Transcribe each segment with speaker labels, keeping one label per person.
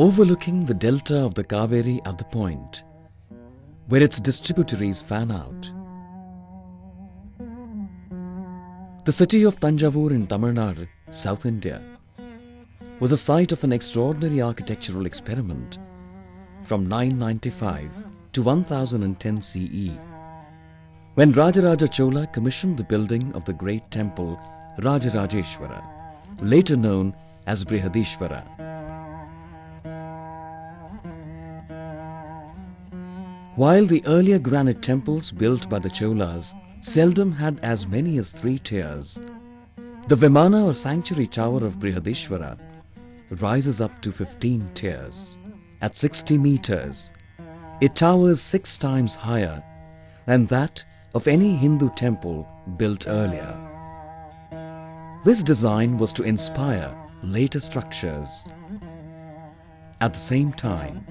Speaker 1: overlooking the delta of the Kaveri at the point where its distributaries fan out. The city of Thanjavur in Tamil Nadu, South India, was the site of an extraordinary architectural experiment from 995 to 1010 CE, when Raja Raja Chola commissioned the building of the great temple Rajarajeshwara, later known as Brihadeeswarar. While the earlier granite temples built by the Cholas seldom had as many as 3 tiers, the Vimana or sanctuary tower of Brihadeeswarar rises up to 15 tiers. At 60 meters, it towers 6 times higher than that of any Hindu temple built earlier. This design was to inspire later structures. At the same time,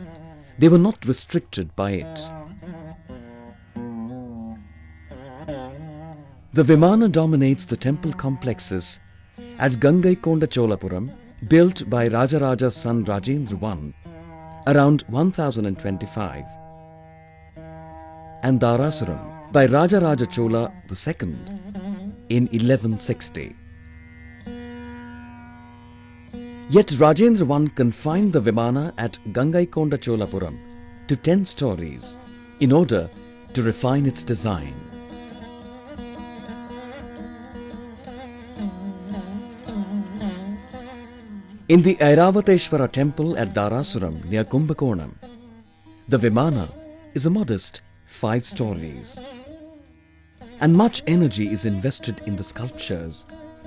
Speaker 1: they were not restricted by it. The Vimana dominates the temple complexes at Gangaikonda Cholapuram, built by Rajaraja's son Rajendra I around 1025, and Dharasuram by Raja Raja Chola II in 1160. Yet Rajendra I confined the Vimana at Gangaikonda Cholapuram to 10 stories in order to refine its design. In the Airavateshwara temple at Dharasuram near Kumbakonam, the Vimana is a modest 5 stories. And much energy is invested in the sculptures,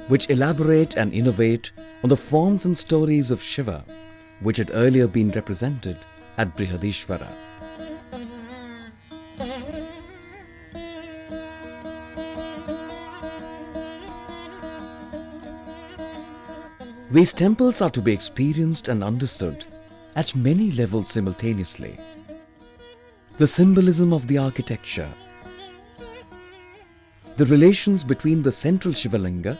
Speaker 1: which elaborate and innovate on the forms and stories of Shiva, which had earlier been represented at Brihadeeswarar. These temples are to be experienced and understood at many levels simultaneously. The symbolism of the architecture, the relations between the central Shivalinga,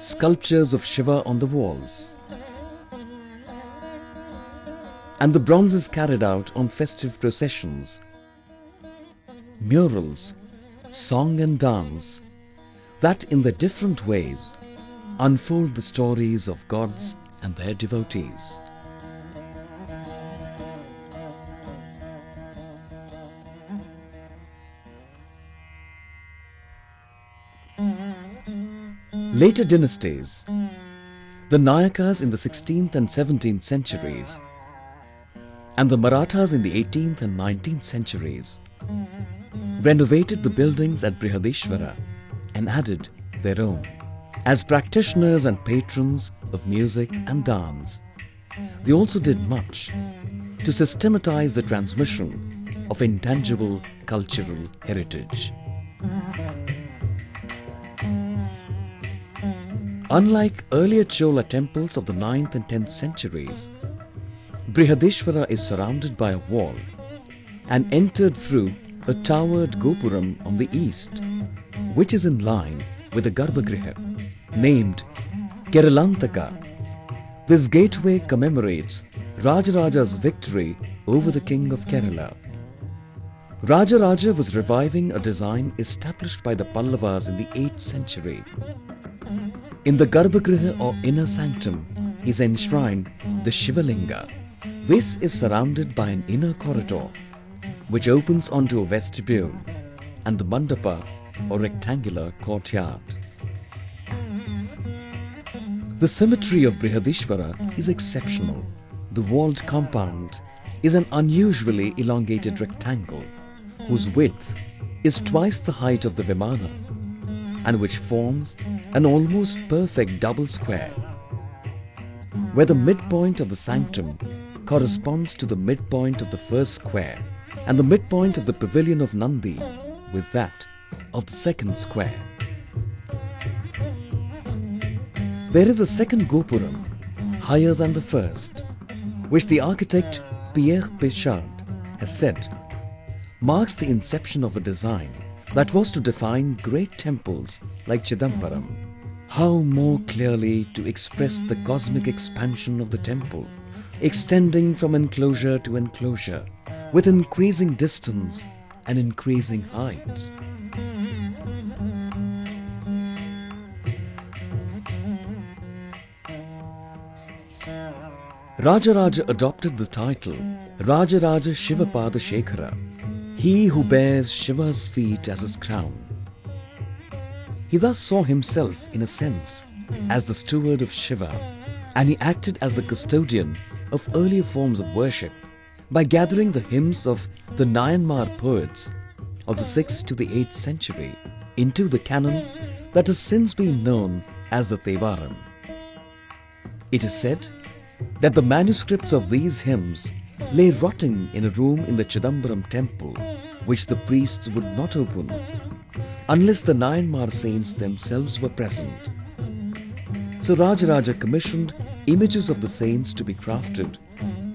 Speaker 1: sculptures of Shiva on the walls, and the bronzes carried out on festive processions, murals, song and dance, that in their different ways unfold the stories of gods and their devotees. Later dynasties, the Nayakas in the 16th and 17th centuries, and the Marathas in the 18th and 19th centuries, renovated the buildings at Brihadeeswarar and added their own. As practitioners and patrons of music and dance, they also did much to systematize the transmission of intangible cultural heritage. Unlike earlier Chola temples of the 9th and 10th centuries, Brihadeeswarar is surrounded by a wall and entered through a towered Gopuram on the east, which is in line with the Garbhagriha, named Keralantaka. This gateway commemorates Rajaraja's victory over the king of Kerala. Rajaraja was reviving a design established by the Pallavas in the 8th century. In the Garbhagriha or inner sanctum is enshrined the Shivalinga. This is surrounded by an inner corridor which opens onto a vestibule and the mandapa or rectangular courtyard. The symmetry of Brihadeeswarar is exceptional. The walled compound is an unusually elongated rectangle whose width is twice the height of the Vimana and which forms an almost perfect double square, where the midpoint of the sanctum corresponds to the midpoint of the first square and the midpoint of the pavilion of Nandi with that of the second square. There is a second Gopuram, higher than the first, which the architect Pierre Pichard has said marks the inception of a design that was to define great temples like Chidambaram. How more clearly to express the cosmic expansion of the temple, extending from enclosure to enclosure, with increasing distance and increasing height. Raja Raja adopted the title Raja Raja Shivapada Shekhara, he who bears Shiva's feet as his crown. He thus saw himself, in a sense, as the steward of Shiva, and he acted as the custodian of earlier forms of worship by gathering the hymns of the Nayanmar poets of the 6th to the 8th century into the canon that has since been known as the Thevaram. It is said that the manuscripts of these hymns lay rotting in a room in the Chidambaram temple, which the priests would not open unless the Nayanmar saints themselves were present. So Rajaraja commissioned images of the saints to be crafted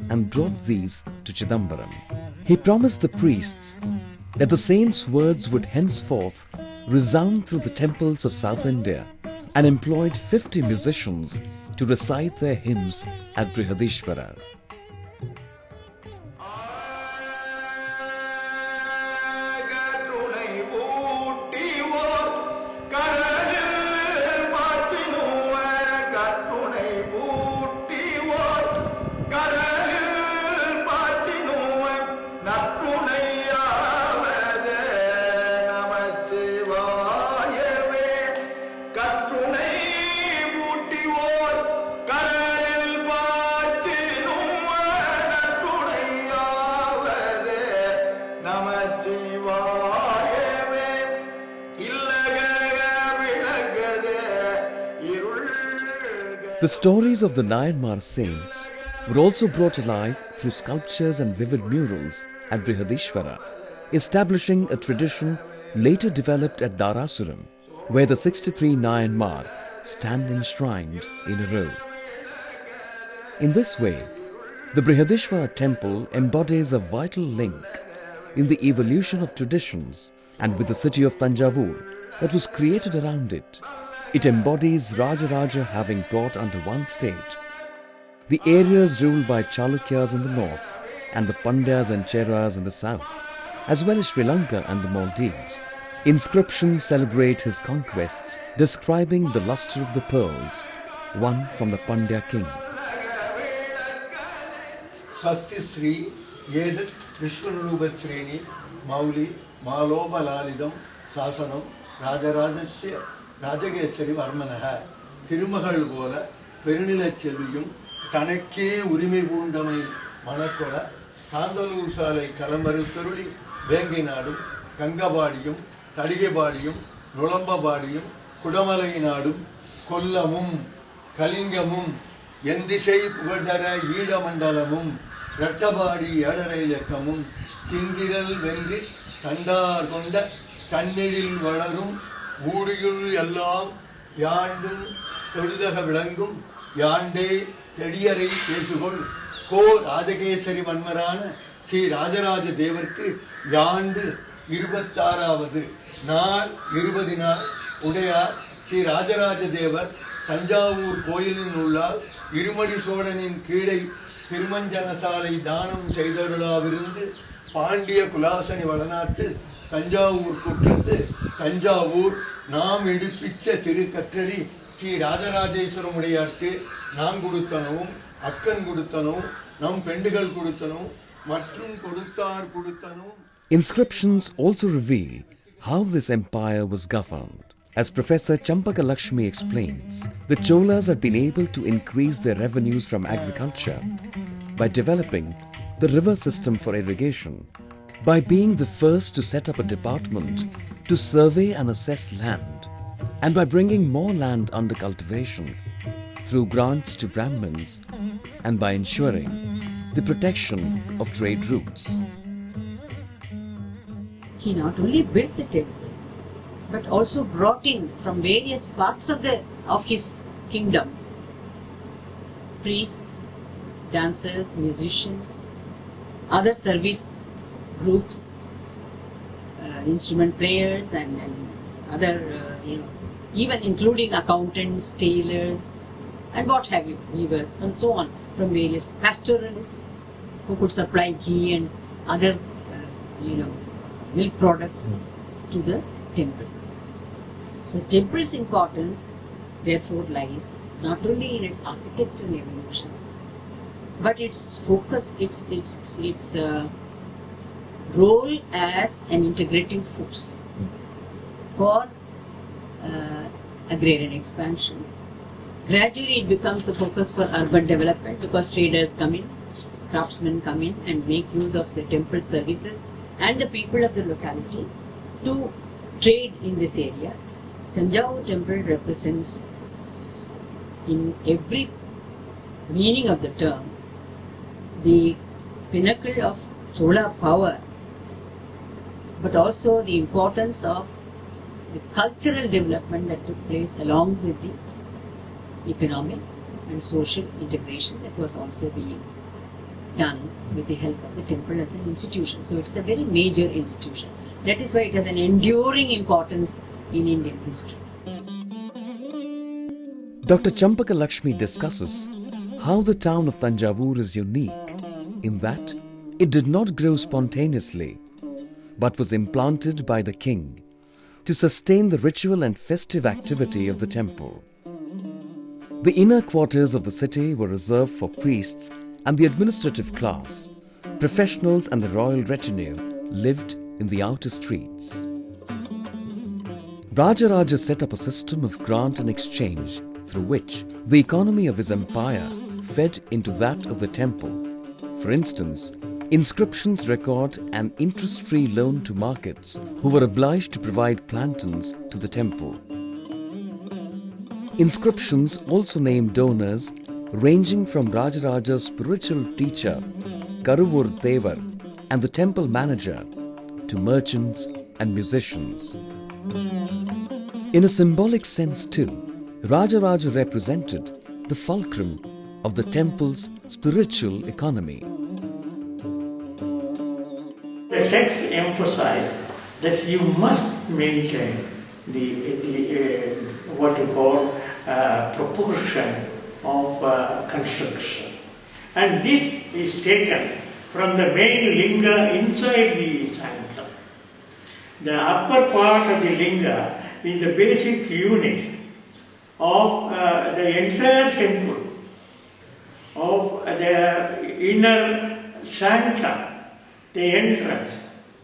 Speaker 1: and brought these to Chidambaram. He promised the priests that the saints' words would henceforth resound through the temples of South India, and employed 50 musicians to recite their hymns at Brihadeeswarar. The stories of the Nayanmar saints were also brought alive through sculptures and vivid murals at Brihadeeswara, establishing a tradition later developed at Dharasuram, where the 63 Nayanmar stand enshrined in a row. In this way, the Brihadeeswara Temple embodies a vital link in the evolution of traditions, and with the city of Thanjavur that was created around it. It embodies Rajaraja having brought under one state the areas ruled by Chalukyas in the north and the Pandyas and Cheras in the south, as well as Sri Lanka and the Maldives. Inscriptions celebrate his conquests, describing the luster of the pearls won from the Pandya king.
Speaker 2: Sasti Sri Yedat Vishwanurubatreni Mauli Malobalalidam Sasanam Rajarajasya Rajagesari Varmanaha Tirumagal Gola Perinila Cheluyum Tanake Urimi Bundamai Manakola Kandalu Sale Kalamaru Suruli Benginadu Kangabadium Tadigabadium Rolamba Badium Kudamalayinadum Kollamum Kalingamum Yendisai Puvadara Yida Mandalamum Rattabadi Yadarailakamun Tindiral Vendi Tandar Konda Tannidil Valarum Woodiyul Yallam Yandum Todidaha Vilangum Yande Tediyare Kesugol Ko Rajakesari Manmarana Sri Rajaraja Devarku Yandu Irvatharavadu Nar Irvadina Udaya Sri Rajaraja Devar Thanjavur Koyilin Ullal Irumadi Sodanin Kidai Thirumanjana Salai Danam Seidadala Virundu Pandya Kulasani Valanattu Thanjavur Kuttattu Thanjavur Nam Edipicha Thirukattali Sri Rajarajeswaram Udayarkku Nam Kuduthanavum Akkan Kuduthanavum Nam Pendigal Kuduthanavum Matrum Koduttar Kuduthanavum.
Speaker 1: Inscriptions also reveal how this empire was governed. As Professor Champaka Lakshmi explains, the Cholas had been able to increase their revenues from agriculture by developing the river system for irrigation, by being the first to set up a department to survey and assess land, and by bringing more land under cultivation through grants to Brahmins, and by ensuring the protection of trade routes.
Speaker 3: He not only built the temple, but also brought in from various parts of his kingdom priests, dancers, musicians, other service groups, instrument players, and other even including accountants, tailors, and what have you, weavers, and so on, from various pastoralists who could supply ghee and other, milk products to the temple. So, temple's importance therefore lies not only in its architectural evolution, but its focus, its role as an integrative force for agrarian expansion. Gradually, it becomes the focus for urban development because traders come in, craftsmen come in and make use of the temple services and the people of the locality to trade in this area. Thanjavur temple represents, in every meaning of the term, the pinnacle of Chola power, but also the importance of the cultural development that took place along with the economic and social integration that was also being done with the help of the temple as an institution. So it's a very major institution. That is why it has an enduring importance in Indian history.
Speaker 1: Dr. Champaka Lakshmi discusses how the town of Thanjavur is unique in that it did not grow spontaneously but was implanted by the king to sustain the ritual and festive activity of the temple. The inner quarters of the city were reserved for priests and the administrative class. Professionals and the royal retinue lived in the outer streets. Raja Raja set up a system of grant and exchange through which the economy of his empire fed into that of the temple. For instance, inscriptions record an interest-free loan to markets who were obliged to provide plantains to the temple. Inscriptions also name donors ranging from Rajaraja's spiritual teacher Peruvudaiyar and the temple manager to merchants and musicians. In a symbolic sense too, Raja Raja represented the fulcrum of the temple's spiritual economy.
Speaker 4: The text emphasizes that you must maintain the what you call proportion of construction, and this is taken from the main linga inside the sanctum. The upper part of the linga is the basic unit of the entire temple, of the inner sanctum, the entrance,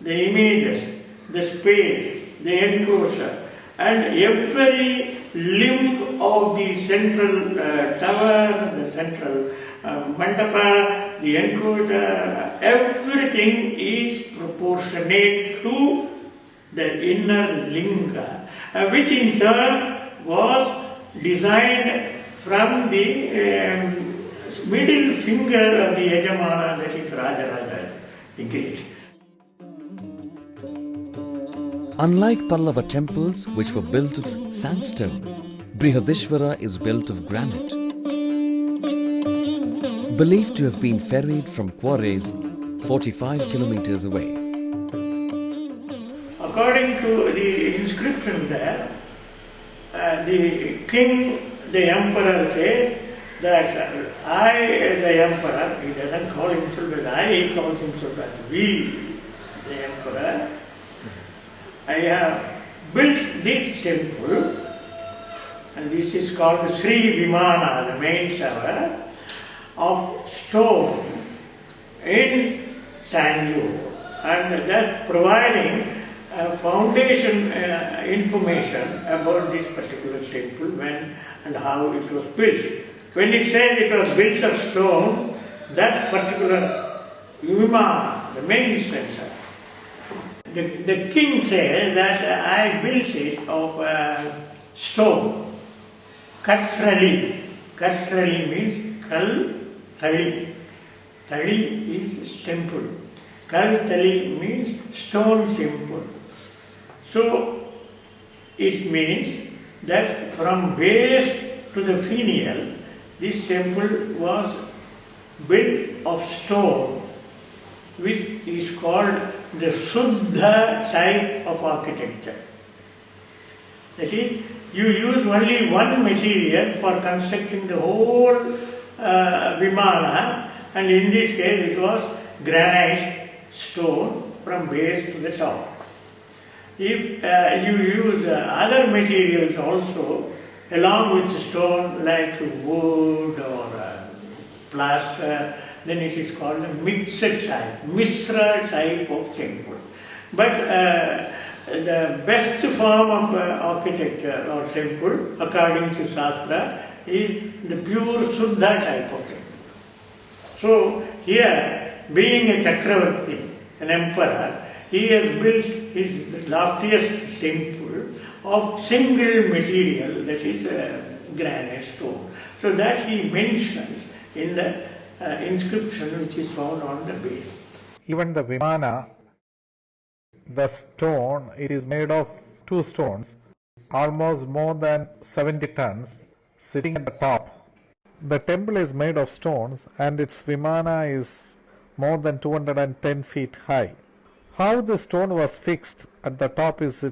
Speaker 4: the images, the space, the enclosure, and every limb of the central tower, the central mandapa, the enclosure, everything is proportionate to the inner linga, which in turn was designed from the middle finger of the Yajamana, that is Raja Raja the Great.
Speaker 1: Unlike Pallava temples, which were built of sandstone, Brihadeeswara is built of granite. Believed to have been ferried from quarries 45 kilometers away.
Speaker 4: According to the inscription there, the king, the emperor says that I, the emperor, he doesn't call himself as I, he calls himself as we, the emperor, I have built this temple, and this is called Sri Vimana, the main tower, of stone in Thanjavur, and thus providing foundation information about this particular temple, when and how it was built. When it says it was built of stone, that particular Vimana, the main center, the king said that I built it of stone. Katrali. Katrali means kal tali. Tali is temple. Kal tali means stone temple. So it means that from base to the finial, this temple was built of stone, which is called the Suddha type of architecture. That is, you use only one material for constructing the whole Vimana, and in this case it was granite stone from base to the top. If you use other materials also along with stone like wood or plaster, then it is called a mixed type, Misra type of temple. But the best form of architecture or temple, according to Shastra, is the pure Suddha type of temple. So here, being a Chakravarti, an emperor, he has built his loftiest temple of single material, that is granite stone. So that he mentions in the inscription which is found on the base.
Speaker 5: Even the Vimana, the stone, it is made of two stones, almost more than 70 tons, sitting at the top. The temple is made of stones and its Vimana is more than 210 feet high. How the stone was fixed at the top is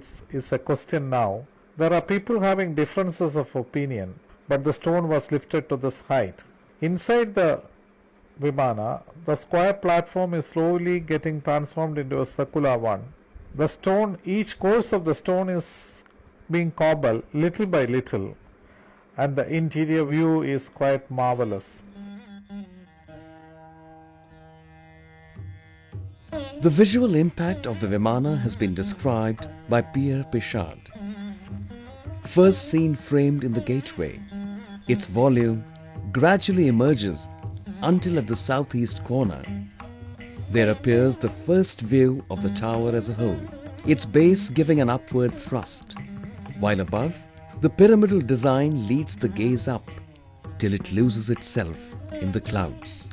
Speaker 5: a question now. There are people having differences of opinion, but the stone was lifted to this height. Inside the Vimana, the square platform is slowly getting transformed into a circular one. The stone, each course of the stone is being cobbled little by little, and the interior view is quite marvelous.
Speaker 1: The visual impact of the Vimana has been described by Pierre Pichard. First seen framed in the gateway, its volume gradually emerges until at the southeast corner there appears the first view of the tower as a whole, its base giving an upward thrust, while above, the pyramidal design leads the gaze up till it loses itself in the clouds.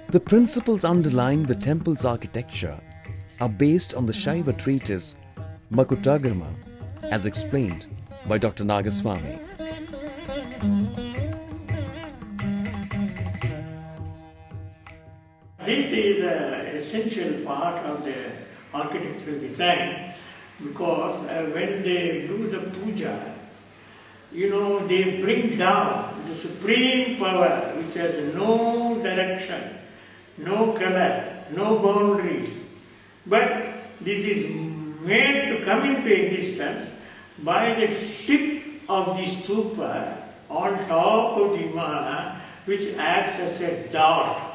Speaker 1: The principles underlying the temple's architecture are based on the Shaiva treatise Makutagama, as explained by Dr. Nagaswamy.
Speaker 4: This is an essential part of the architectural design, because when they do the puja, they bring down the supreme power which has no direction, no color, no boundaries. But this is made to come into existence by the tip of the stupa on top of the Vimana, which acts as a dot.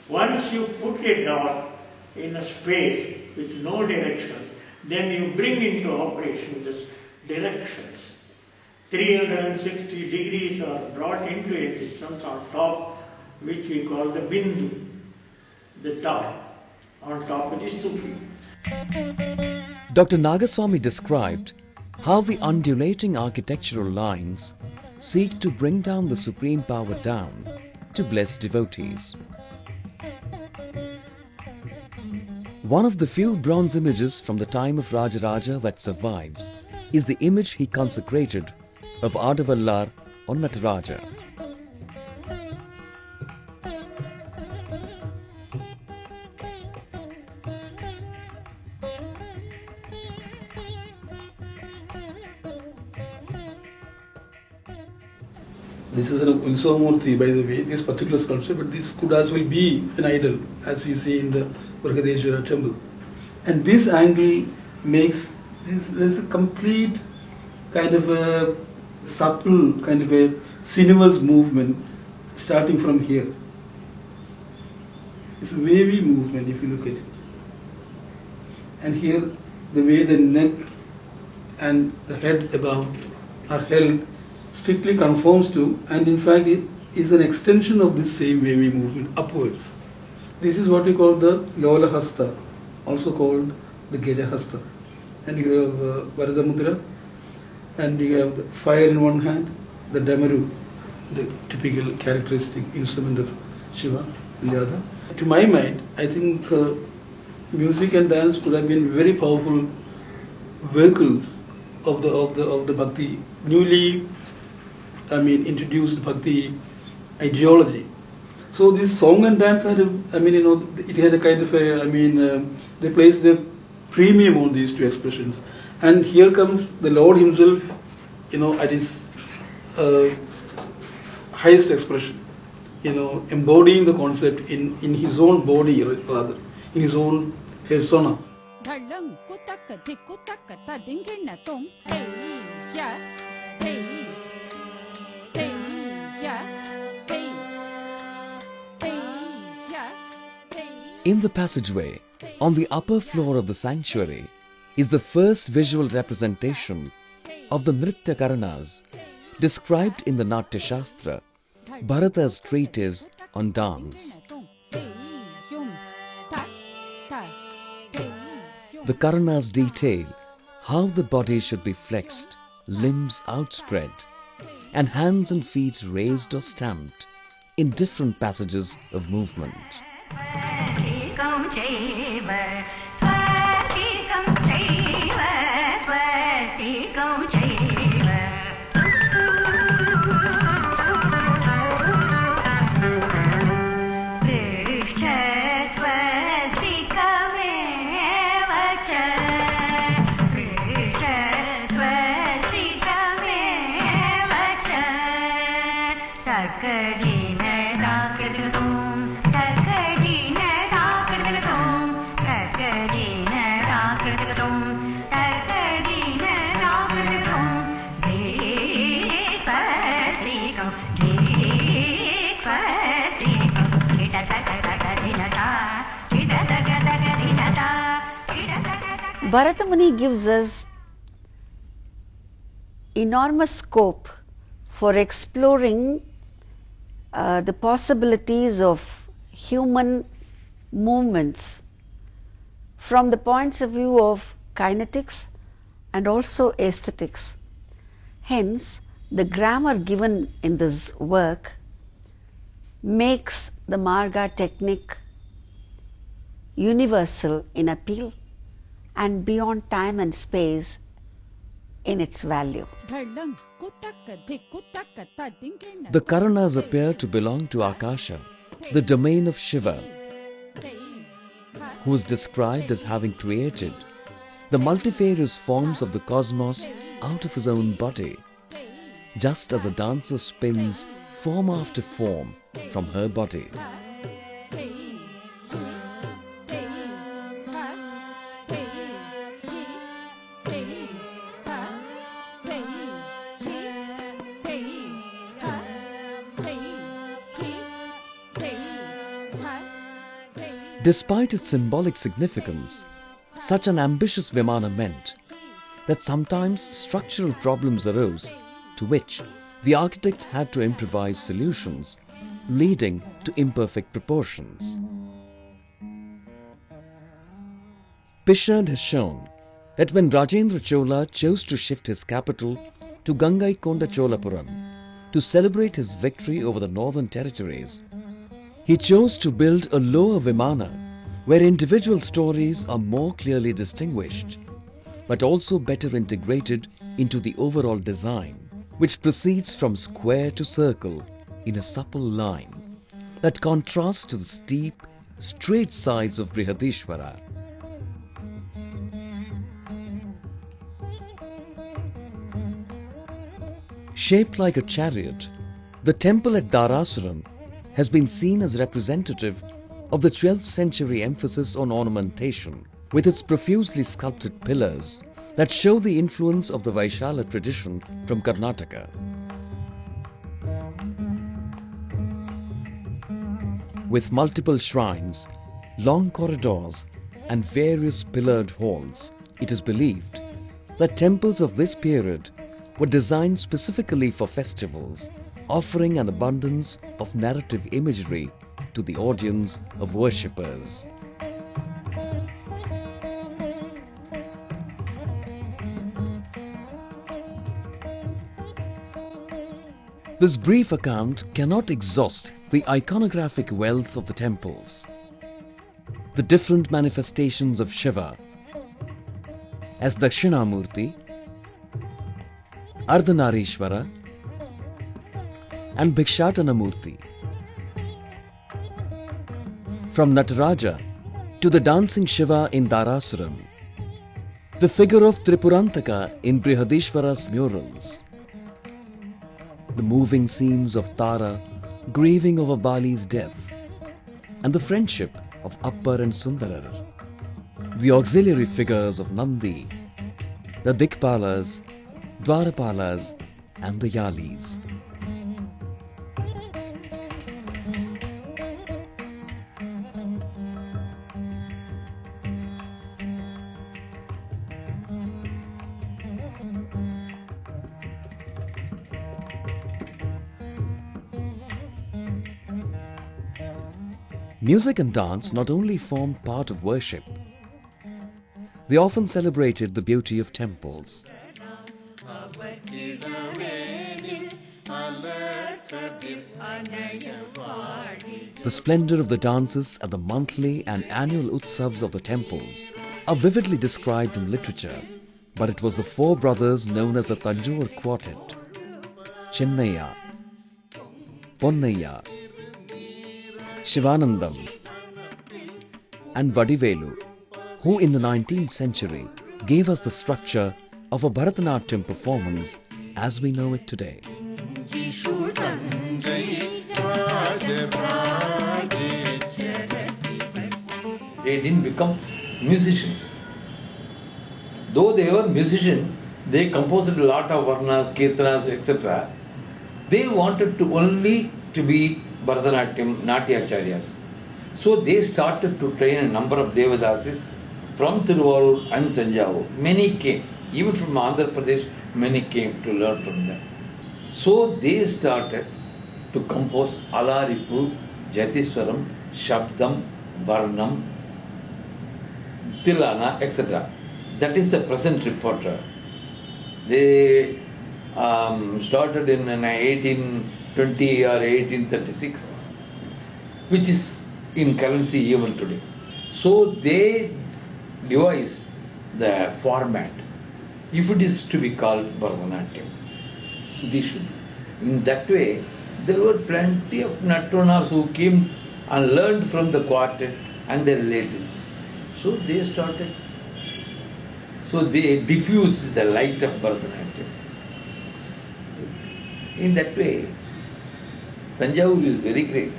Speaker 4: Once you put a dot in a space with no directions, then you bring into operation these directions. 360 degrees are brought into existence on top, which we call the bindu, the dot on top of the stupa.
Speaker 1: Dr. Nagaswamy described how the undulating architectural lines seek to bring down the supreme power down to bless devotees. One of the few bronze images from the time of Rajaraja that survives is the image he consecrated of Adavallar on Nataraja.
Speaker 6: This is an Ulsavamurti, by the way, this particular sculpture, but this could as well be an idol, as you see in the Brihadeeswarar Temple. And this angle makes there's a complete kind of a subtle, kind of a sinuous movement starting from here. It's a wavy movement if you look at it. And here, the way the neck and the head above are held strictly conforms to, and in fact it is an extension of this same wavy movement upwards. This is what we call the Lola Hasta, also called the Geja Hasta. And you have Varada Mudra, and you have the fire in one hand, the Damaru, the typical characteristic instrument of Shiva, in the other. To my mind, I think music and dance could have been very powerful vehicles of the bhakti, newly introduced bhakti ideology. So this song and dance had it had a kind of a, they placed a premium on these two expressions. And here comes the Lord himself, at his highest expression, embodying the concept in his own body, rather, in his own persona.
Speaker 1: In the passageway, on the upper floor of the sanctuary, is the first visual representation of the Nritya Karanas described in the Natya Shastra, Bharata's treatise on dance. The Karanas detail how the body should be flexed, limbs outspread, and hands and feet raised or stamped in different passages of movement.
Speaker 7: Bharata Muni gives us enormous scope for exploring the possibilities of human movements from the points of view of kinetics and also aesthetics. Hence, the grammar given in this work makes the Marga technique universal in appeal and beyond time and space in its value.
Speaker 1: The Karanas appear to belong to Akasha, the domain of Shiva, who is described as having created the multifarious forms of the cosmos out of his own body, just as a dancer spins form after form from her body. Despite its symbolic significance, such an ambitious Vimana meant that sometimes structural problems arose to which the architect had to improvise solutions, leading to imperfect proportions. Pichard has shown that when Rajendra Chola chose to shift his capital to Gangaikonda Cholapuram to celebrate his victory over the northern territories, he chose to build a lower Vimana where individual stories are more clearly distinguished, but also better integrated into the overall design, which proceeds from square to circle in a supple line that contrasts to the steep, straight sides of Brihadeeswara. Shaped like a chariot, the temple at Dharasuram has been seen as representative of the 12th century emphasis on ornamentation, with its profusely sculpted pillars that show the influence of the Vaishala tradition from Karnataka. With multiple shrines, long corridors and various pillared halls, it is believed that temples of this period were designed specifically for festivals, offering an abundance of narrative imagery to the audience of worshippers. This brief account cannot exhaust the iconographic wealth of the temples. The different manifestations of Shiva as Dakshinamurti, Ardhanarishwara and Bhikshatanamurti. From Nataraja to the dancing Shiva in Dharasuram, The figure of Tripurantaka in Brihadeeswaras murals, the moving scenes of Tara grieving over Bali's death, and the friendship of Appar and Sundarar, the auxiliary figures of Nandi, the Dikpalas, Dwarapalas and the Yalis. Music and dance not only formed part of worship, they often celebrated the beauty of temples. The splendor of the dances at the monthly and annual utsavs of the temples are vividly described in literature, but it was the four brothers known as the Thanjavur Quartet, Chennaya, Ponnaya, Shivanandam and Vadivelu, who in the 19th century gave us the structure of a Bharatanatyam performance as we know it today.
Speaker 8: They didn't become musicians. Though they were musicians, they composed a lot of varnas, kirtanas, etc. They wanted to only to be Bharatanatyam Natyacharyas. So they started to train a number of Devadasis from Tiruvarur and Thanjavur. Many came, even from Andhra Pradesh, many came to learn from them. So they started to compose Alaripu, Jatiswaram, Shabdam, Varnam, Tilana, etc. That is the present repertoire. They started in 1820 or 1836, which is in currency even today. So they devised the format. If it is to be called Bharatanatyam, this should be. In that way, there were plenty of Natronars who came and learned from the quartet and their relatives. So they started. So they diffused the light of Bharatanatyam. In that way, Thanjavur is very great.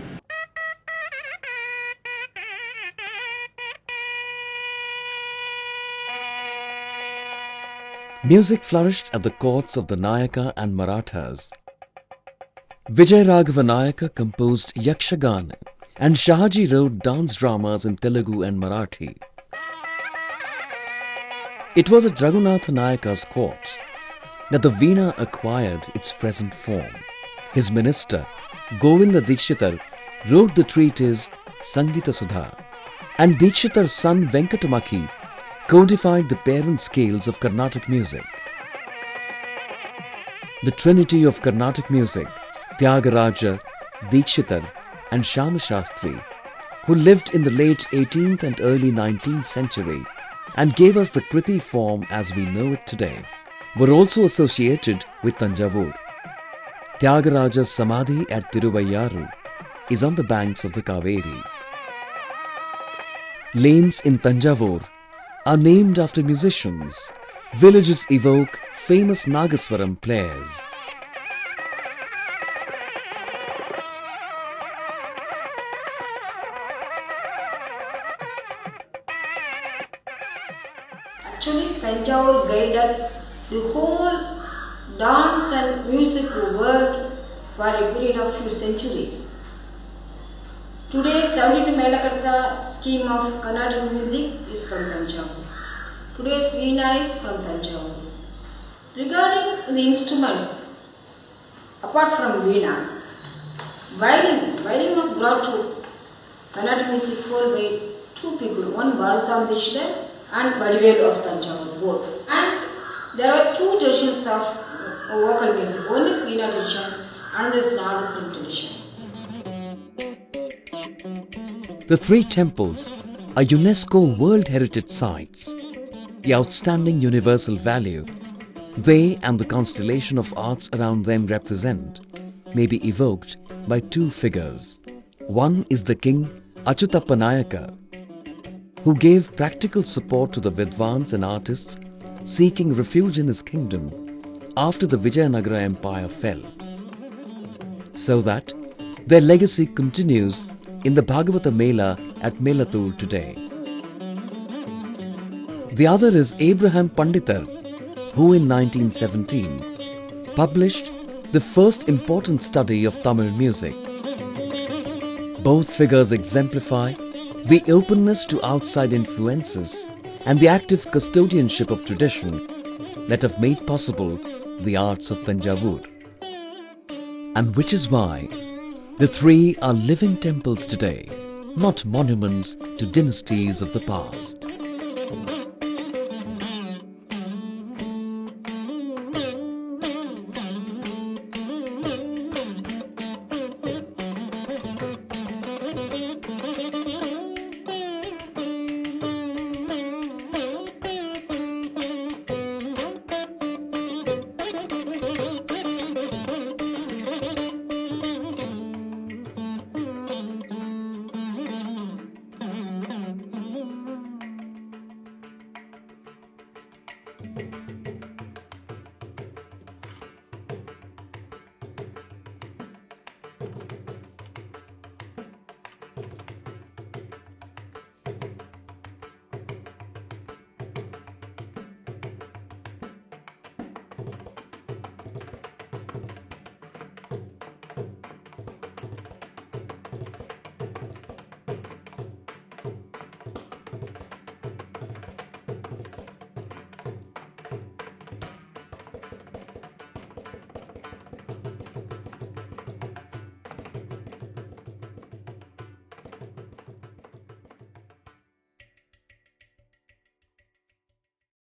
Speaker 1: Music flourished at the courts of the Nayaka and Marathas. Vijayaraghava Nayaka composed Yakshagana and Shahaji wrote dance dramas in Telugu and Marathi. It was at Raghunatha Nayaka's court that the Veena acquired its present form. His minister, Govinda Dikshitar, wrote the treatise Sangita Sudha, and Dikshitar's son Venkatamaki codified the parent scales of Carnatic music. The trinity of Carnatic music, Tyagaraja, Dikshitar and Shama Shastri, who lived in the late 18th and early 19th century and gave us the Kriti form as we know it today, were also associated with Thanjavur. Tyagaraja's Samadhi at Tiruvayyaru is on the banks of the Kaveri. Lanes in Thanjavur are named after musicians. Villages evoke famous Nagaswaram players.
Speaker 9: Actually, Thanjavur guided the whole dance and music world for a period of few centuries. Today's 72 Melakarta scheme of Carnatic music is from Thanjavur. Today's Veena is from Thanjavur. Regarding the instruments, apart from Veena, violin was brought to Carnatic music world by two people, one Balaswami Dikshidhar and Vadivelu of Thanjavur, both. And there are two traditions of vocal music. One is Veena tradition, another is Nagaswaram tradition.
Speaker 1: The three temples are UNESCO World Heritage Sites. The outstanding universal value they and the constellation of arts around them represent may be evoked by two figures. One is the king Achutappa Nayaka, who gave practical support to the Vidwans and artists seeking refuge in his kingdom after the Vijayanagra Empire fell, so that their legacy continues in the Bhagavata Mela at Melathur today. The other is Abraham Panditar, who in 1917 published the first important study of Tamil music. Both figures exemplify the openness to outside influences and the active custodianship of tradition that have made possible the arts of Thanjavur. And which is why the three are living temples today, not monuments to dynasties of the past.